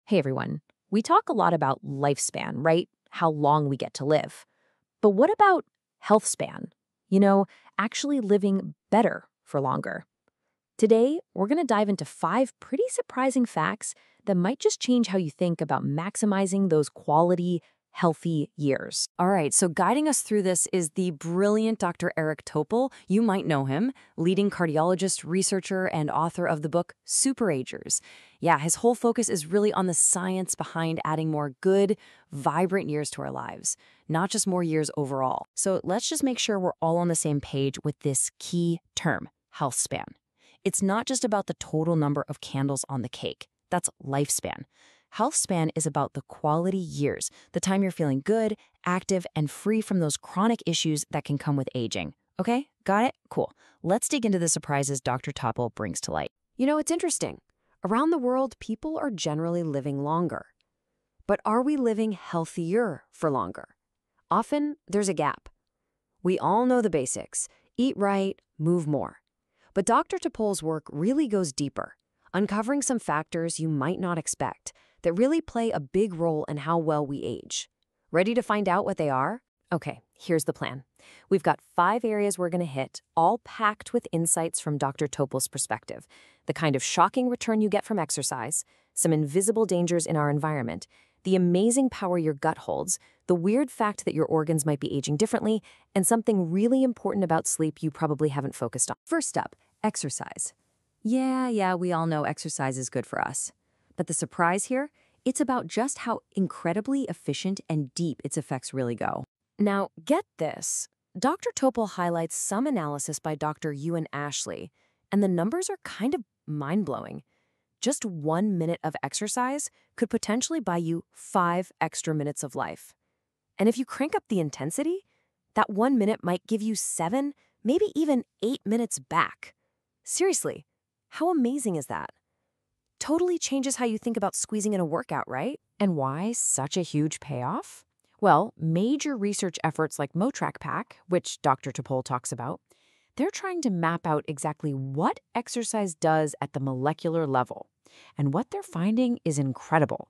Hey everyone, we talk a lot about lifespan, right? How long we get to live. But what about health span? You know, actually living better for longer. Today, we're going to dive into 5 pretty surprising facts that might just change how you think about maximizing those quality, healthy years. All right, so guiding us through this is the brilliant Dr. Eric Topol. You might know him, leading cardiologist, researcher, and author of the book Super Agers. Yeah, his whole focus is really on the science behind adding more good, vibrant years to our lives, not just more years overall. So let's just make sure we're all on the same page with this key term, health span. It's not just about the total number of candles on the cake. That's lifespan. Health span is about the quality years, the time you're feeling good, active, and free from those chronic issues that can come with aging. Okay, got it? Cool. Let's dig into the surprises Dr. Topol brings to light. You know, it's interesting. Around the world, people are generally living longer. But are we living healthier for longer? Often, there's a gap. We all know the basics: eat right, move more. But Dr. Topol's work really goes deeper, uncovering some factors you might not expect that really play a big role in how well we age. Ready to find out what they are? Okay, here's the plan. We've got 5 areas we're going to hit, all packed with insights from Dr. Topol's perspective. The kind of shocking return you get from exercise, some invisible dangers in our environment, the amazing power your gut holds, the weird fact that your organs might be aging differently, and something really important about sleep you probably haven't focused on. First up, exercise. Yeah, we all know exercise is good for us. But the surprise here, it's about just how incredibly efficient and deep its effects really go. Now, get this. Dr. Topol highlights some analysis by Dr. Ewan Ashley, and the numbers are kind of mind-blowing. Just 1 minute of exercise could potentially buy you 5 extra minutes of life. And if you crank up the intensity, that 1 minute might give you 7, maybe even 8 minutes back. Seriously, how amazing is that? Totally changes how you think about squeezing in a workout, right? And why such a huge payoff? Well, major research efforts like Motrack Pack, which Dr. Topol talks about, they're trying to map out exactly what exercise does at the molecular level. And what they're finding is incredible.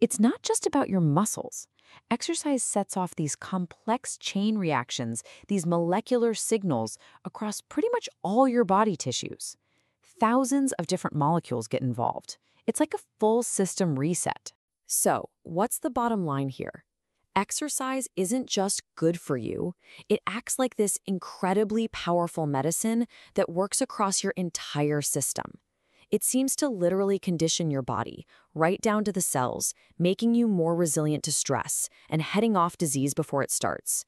It's not just about your muscles. Exercise sets off these complex chain reactions, these molecular signals across pretty much all your body tissues. Thousands of different molecules get involved. It's like a full system reset. So, what's the bottom line here? Exercise isn't just good for you. It acts like this incredibly powerful medicine that works across your entire system. It seems to literally condition your body, right down to the cells, making you more resilient to stress and heading off disease before it starts.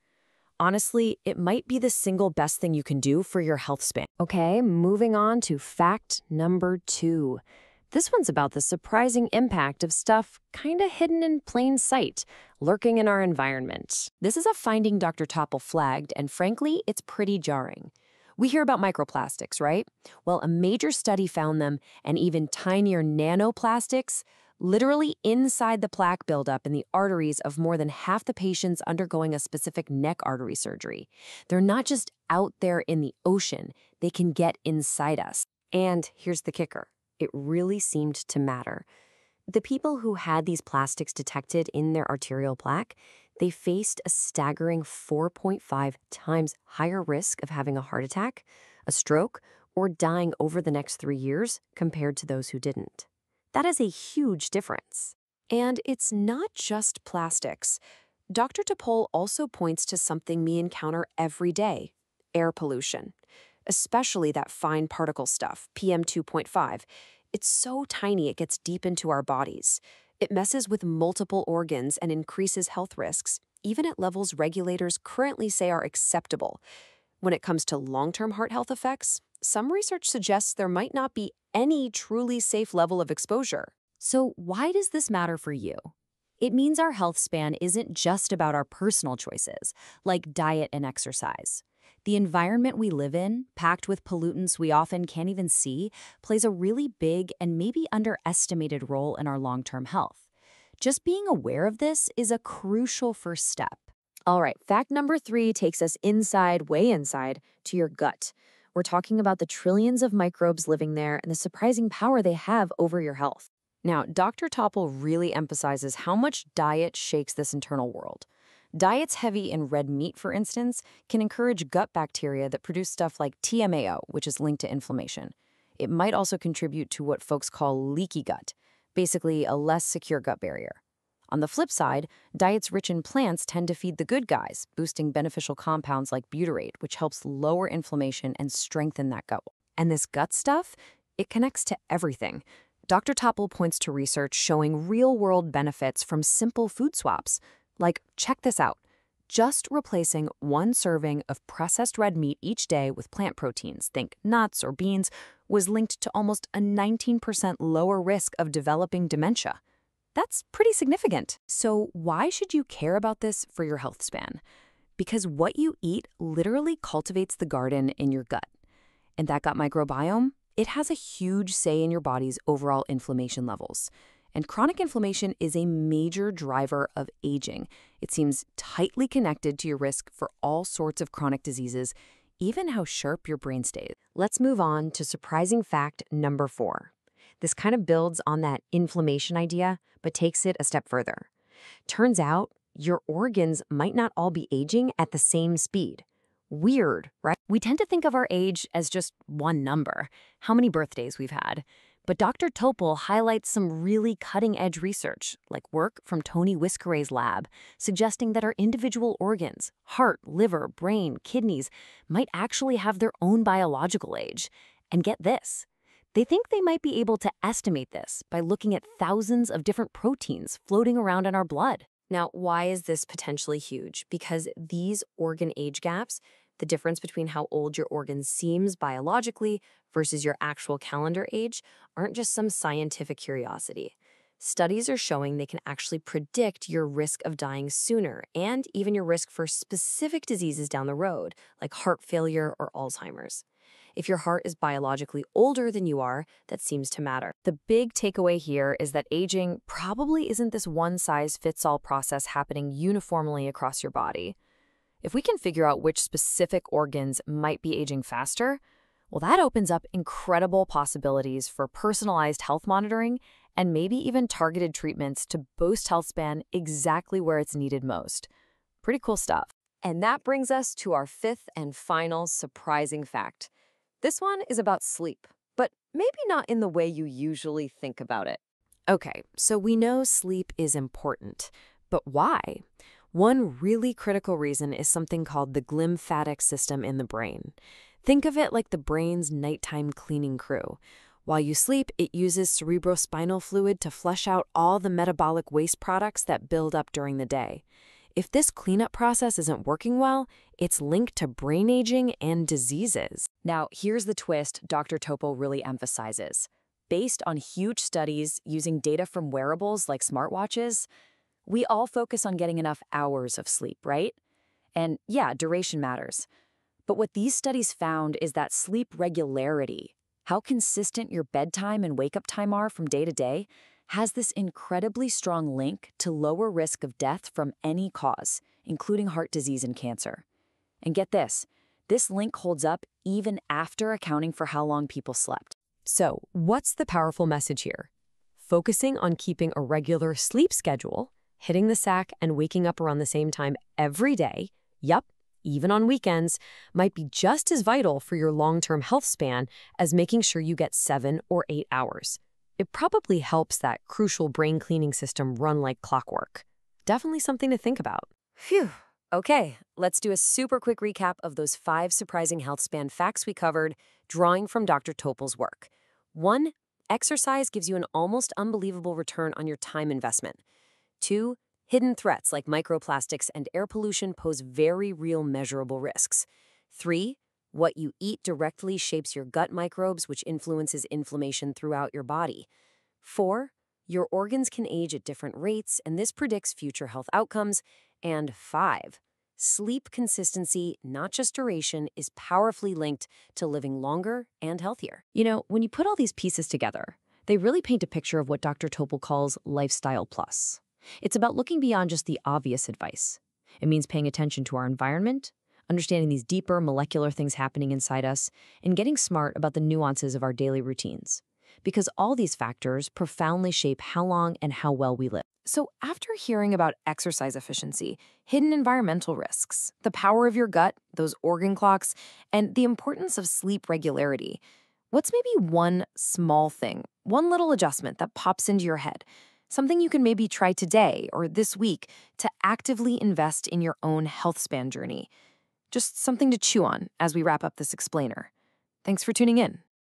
Honestly, it might be the single best thing you can do for your health span. Okay, moving on to fact number 2. This one's about the surprising impact of stuff kinda hidden in plain sight, lurking in our environment. This is a finding Dr. Topol flagged, and frankly, it's pretty jarring. We hear about microplastics, right? Well, a major study found them, and even tinier nanoplastics, literally inside the plaque buildup in the arteries of more than half the patients undergoing a specific neck artery surgery. They're not just out there in the ocean, they can get inside us. And here's the kicker. It really seemed to matter. The people who had these plastics detected in their arterial plaque, they faced a staggering 4.5 times higher risk of having a heart attack, a stroke, or dying over the next 3 years compared to those who didn't. That is a huge difference. And it's not just plastics. Dr. Topol also points to something we encounter every day: air pollution. Especially that fine particle stuff, PM 2.5. It's so tiny it gets deep into our bodies. It messes with multiple organs and increases health risks, even at levels regulators currently say are acceptable. When it comes to long-term heart health effects, some research suggests there might not be any truly safe level of exposure. So why does this matter for you? It means our health span isn't just about our personal choices, like diet and exercise. The environment we live in, packed with pollutants we often can't even see, plays a really big and maybe underestimated role in our long-term health. Just being aware of this is a crucial first step. All right, fact number 3 takes us inside, way inside, to your gut. We're talking about the trillions of microbes living there and the surprising power they have over your health. Now, Dr. Topple really emphasizes how much diet shakes this internal world. Diets heavy in red meat, for instance, can encourage gut bacteria that produce stuff like TMAO, which is linked to inflammation. It might also contribute to what folks call leaky gut, basically a less secure gut barrier. On the flip side, diets rich in plants tend to feed the good guys, boosting beneficial compounds like butyrate, which helps lower inflammation and strengthen that gut. And this gut stuff, it connects to everything. Dr. Topple points to research showing real-world benefits from simple food swaps. Like, check this out. Just replacing one serving of processed red meat each day with plant proteins, think nuts or beans, was linked to almost a 19% lower risk of developing dementia. That's pretty significant. So why should you care about this for your health span? Because what you eat literally cultivates the garden in your gut. And that gut microbiome, it has a huge say in your body's overall inflammation levels. And chronic inflammation is a major driver of aging. It seems tightly connected to your risk for all sorts of chronic diseases, even how sharp your brain stays. Let's move on to surprising fact number 4. This kind of builds on that inflammation idea, but takes it a step further. Turns out, your organs might not all be aging at the same speed. Weird, right? We tend to think of our age as just one number, how many birthdays we've had. But Dr. Topple highlights some really cutting-edge research, like work from Tony Whiskeray's lab, suggesting that our individual organs, heart, liver, brain, kidneys, might actually have their own biological age. And get this, they think they might be able to estimate this by looking at thousands of different proteins floating around in our blood. Now, why is this potentially huge? Because these organ age gaps, the difference between how old your organ seems biologically versus your actual calendar age, aren't just some scientific curiosity. Studies are showing they can actually predict your risk of dying sooner and even your risk for specific diseases down the road, like heart failure or Alzheimer's. If your heart is biologically older than you are, that seems to matter. The big takeaway here is that aging probably isn't this one-size-fits-all process happening uniformly across your body. If we can figure out which specific organs might be aging faster, well, that opens up incredible possibilities for personalized health monitoring and maybe even targeted treatments to boost health span exactly where it's needed most. Pretty cool stuff. And that brings us to our 5th and final surprising fact. This one is about sleep, but maybe not in the way you usually think about it. Okay, so we know sleep is important, but why? One really critical reason is something called the glymphatic system in the brain. Think of it like the brain's nighttime cleaning crew. While you sleep, it uses cerebrospinal fluid to flush out all the metabolic waste products that build up during the day. If this cleanup process isn't working well, it's linked to brain aging and diseases. Now, here's the twist Dr. Topple really emphasizes. Based on huge studies using data from wearables like smartwatches, we all focus on getting enough hours of sleep, right? And yeah, duration matters. But what these studies found is that sleep regularity, how consistent your bedtime and wake-up time are from day to day, has this incredibly strong link to lower risk of death from any cause, including heart disease and cancer. And get this link holds up even after accounting for how long people slept. So, what's the powerful message here? Focusing on keeping a regular sleep schedule, hitting the sack and waking up around the same time every day, yup, even on weekends, might be just as vital for your long-term health span as making sure you get 7 or 8 hours. It probably helps that crucial brain cleaning system run like clockwork. Definitely something to think about. Phew. Okay, let's do a super quick recap of those 5 surprising health span facts we covered, drawing from Dr. Topple's work. 1. Exercise gives you an almost unbelievable return on your time investment. 2. Hidden threats like microplastics and air pollution pose very real measurable risks. 3. What you eat directly shapes your gut microbes, which influences inflammation throughout your body. 4. Your organs can age at different rates, and this predicts future health outcomes. And 5. Sleep consistency, not just duration, is powerfully linked to living longer and healthier. You know, when you put all these pieces together, they really paint a picture of what Dr. Topple calls lifestyle plus. It's about looking beyond just the obvious advice. It means paying attention to our environment, understanding these deeper molecular things happening inside us, and getting smart about the nuances of our daily routines. because all these factors profoundly shape how long and how well we live. So, after hearing about exercise efficiency, hidden environmental risks, the power of your gut, those organ clocks, and the importance of sleep regularity, what's maybe one small thing, one little adjustment that pops into your head? Something you can maybe try today or this week to actively invest in your own health span journey. Just something to chew on as we wrap up this explainer. Thanks for tuning in.